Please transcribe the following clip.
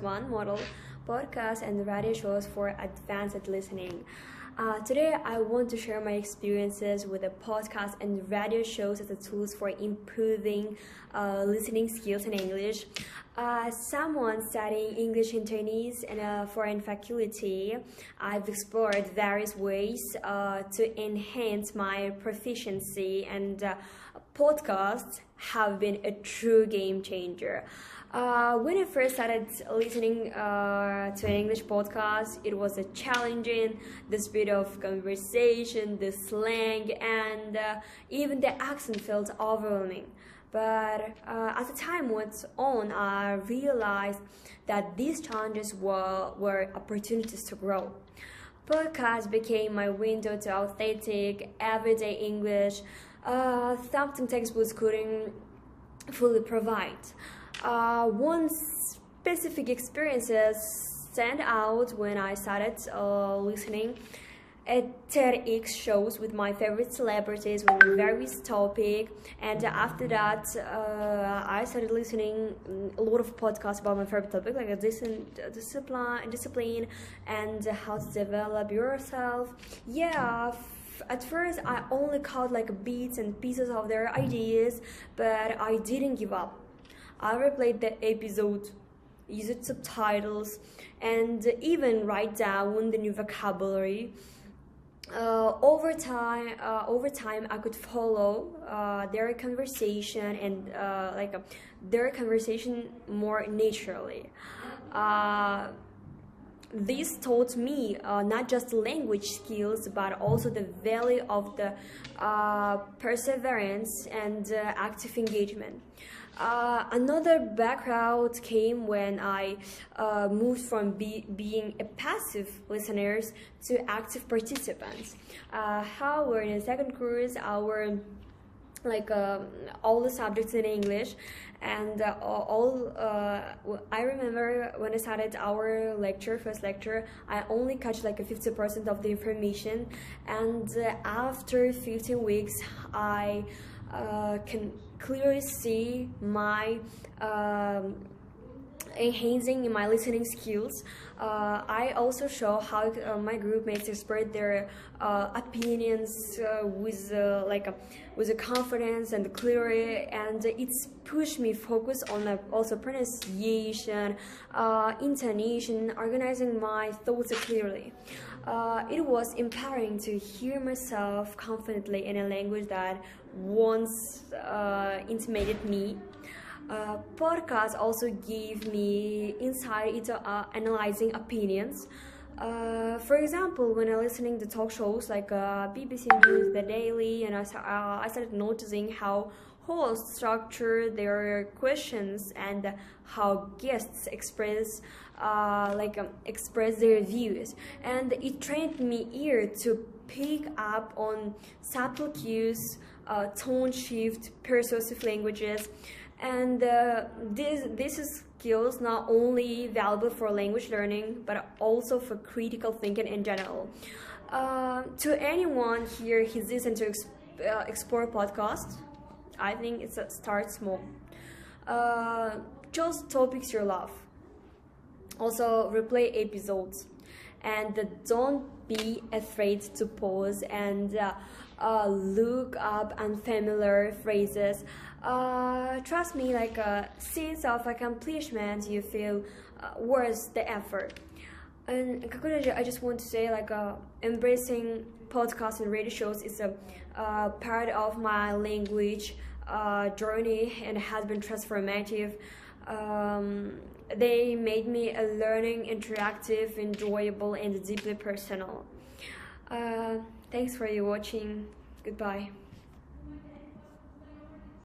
one model podcast and radio shows for advanced listening. Today, I want to share my experiences with the podcast and radio shows as the tools for improving listening skills in English. Someone studying English internees and a foreign faculty, I've explored various ways to enhance my proficiency, and podcasts have been a true game changer. When I first started listening to an English podcast, it was a challenging, the speed of conversation, the slang, and even the accent felt overwhelming. But as the time went on, I realized that these challenges were opportunities to grow. Podcasts became my window to authentic, everyday English, something textbooks couldn't fully provide. One specific experiences stand out when I started listening at TEDx shows with my favorite celebrities with various topic, and after that I started listening a lot of podcasts about my favorite topic, like a discipline and how to develop yourself. At first I only caught like bits and pieces of their ideas, but I didn't give up. I replayed the episode, used subtitles, and even write down the new vocabulary. Over time, I could follow their conversation and their conversation more naturally. This taught me not just language skills, but also the value of the perseverance and active engagement. Another background came when I moved from being a passive listeners to active participants. However, in the second course, all the subjects in English, and I remember when I started our first lecture, I only catch like a 50% of the information, and after 15 weeks, I can clearly see my enhancing in my listening skills. I also show how my group mates express their opinions with a confidence and clarity, and it's pushed me focus on also pronunciation, intonation, organizing my thoughts clearly. It was empowering to hear myself confidently in a language that once intimidated me. Podcasts also gave me insight into analyzing opinions. For example, when I was listening to talk shows like BBC News, The Daily, and I started noticing how hosts structure their questions and how guests express their views, and it trained me ear to pick up on subtle cues, tone shift, persuasive languages, and these skills not only valuable for language learning but also for critical thinking in general. To anyone here who's listening to explore podcasts, I think it's a start small. Choose topics you love. Also replay episodes, and don't be afraid to pause and look up unfamiliar phrases. Trust me, like a sense of accomplishment you feel worth the effort. And in conclusion, I just want to say embracing podcasts and radio shows is a part of my language journey and has been transformative. They made me a learning, interactive, enjoyable, and deeply personal. Thanks for your watching. Goodbye.